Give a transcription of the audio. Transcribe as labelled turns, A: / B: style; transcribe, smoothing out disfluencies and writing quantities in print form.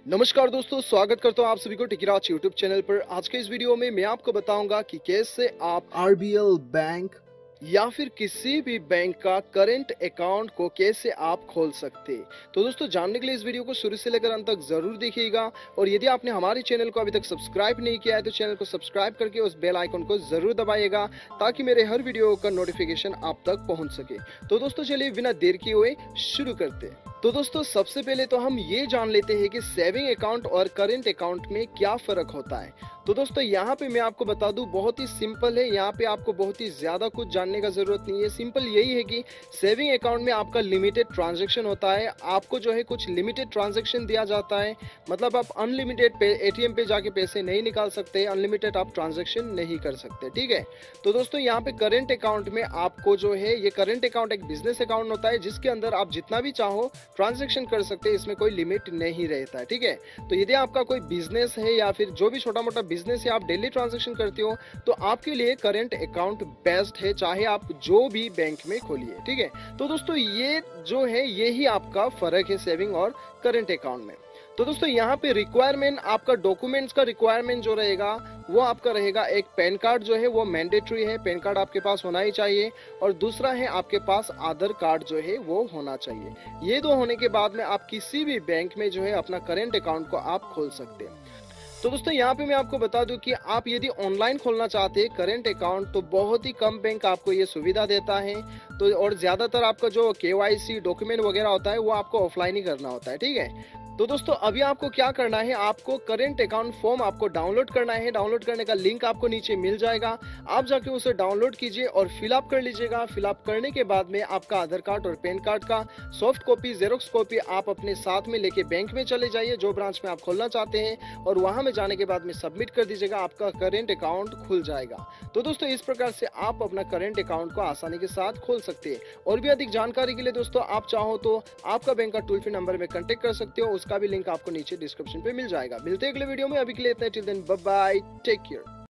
A: नमस्कार दोस्तों, स्वागत करता हूँ आप सभी को टिकिराज यूट्यूब चैनल पर। आज के इस वीडियो में मैं आपको बताऊंगा कि कैसे आप RBL बैंक या फिर किसी भी बैंक का करंट अकाउंट को कैसे आप खोल सकते हैं। तो दोस्तों, जानने के लिए इस वीडियो को शुरू से लेकर अंत तक जरूर देखिएगा। और यदि आपने हमारे चैनल को अभी तक सब्सक्राइब नहीं किया है तो चैनल को सब्सक्राइब करके उस बेल आइकन को जरूर दबाइएगा ताकि मेरे हर वीडियो का नोटिफिकेशन आप तक पहुंच सके। तो दोस्तों, चलिए बिना देर किए हुए शुरू करते हैं। तो दोस्तों, सबसे पहले तो हम ये जान लेते हैं कि सेविंग अकाउंट और करंट अकाउंट में क्या फर्क होता है। तो दोस्तों, यहाँ पे मैं आपको बता दूं, बहुत ही सिंपल है। यहाँ पे आपको बहुत ही ज्यादा कुछ जानने का जरूरत नहीं है। सिंपल यही है कि सेविंग अकाउंट में आपका लिमिटेड ट्रांजैक्शन होता है। आपको जो है कुछ लिमिटेड ट्रांजैक्शन दिया जाता है, मतलब आप अनलिमिटेड एटीएम पे जाके पैसे नहीं निकाल सकते, अनलिमिटेड आप ट्रांजैक्शन नहीं कर सकते, ठीक है। तो दोस्तों, यहाँ पे करंट अकाउंट में आपको जो है, ये करंट अकाउंट एक बिजनेस अकाउंट होता है जिसके अंदर आप जितना भी चाहो ट्रांजैक्शन कर सकते हैं, इसमें कोई लिमिट नहीं रहता है, ठीक है। तो यदि आपका कोई बिजनेस है या फिर जो भी छोटा मोटा बिजनेस है, आप डेली ट्रांजैक्शन करते हो, तो आपके लिए करंट अकाउंट बेस्ट है, चाहे आप जो भी बैंक में खोलिए, ठीक है। तो दोस्तों, ये जो है यही आपका फर्क है सेविंग और करंट अकाउंट में। तो दोस्तों, यहाँ पे रिक्वायरमेंट, आपका डॉक्यूमेंट्स का रिक्वायरमेंट जो रहेगा वो आपका रहेगा, एक पैन कार्ड जो है वो मैंडेटरी है, पैन कार्ड आपके पास होना ही चाहिए। और दूसरा है आपके पास आधार कार्ड जो है वो होना चाहिए। ये दो होने के बाद में आप किसी भी बैंक में जो है अपना करंट अकाउंट को आप खोल सकते हैं। तो दोस्तों, यहाँ पे मैं आपको बता दूं कि आप यदि ऑनलाइन खोलना चाहते हैं करंट अकाउंट, तो बहुत ही कम बैंक आपको ये सुविधा देता है। तो और ज्यादातर आपका जो KYC डॉक्यूमेंट वगैरह होता है वो आपको ऑफलाइन ही करना होता है, ठीक है। तो दोस्तों, अभी आपको क्या करना है, आपको करंट अकाउंट फॉर्म आपको डाउनलोड करना है। डाउनलोड करने का लिंक आपको नीचे मिल जाएगा, आप जाके उसे डाउनलोड कीजिए और फिलअप कर लीजिएगा। फिलअप करने के बाद में आपका आधार कार्ड और पैन कार्ड का सॉफ्ट कॉपी, जेरोक्स कॉपी आप अपने साथ में लेके बैंक में चले जाइए, जो ब्रांच में आप खोलना चाहते हैं, और वहां में जाने के बाद में सबमिट कर दीजिएगा, आपका करंट अकाउंट खुल जाएगा। तो दोस्तों, इस प्रकार से आप अपना करंट अकाउंट को आसानी के साथ खोल सकते हैं। और भी अधिक जानकारी के लिए दोस्तों, आप चाहो तो आपका बैंक का टोल फ्री नंबर में कांटेक्ट कर सकते हो, उसका भी लिंक आपको नीचे डिस्क्रिप्शन पे मिल जाएगा। मिलते हैं अगले वीडियो में, अभी के लिए इतना ही। Till then, bye bye, take care.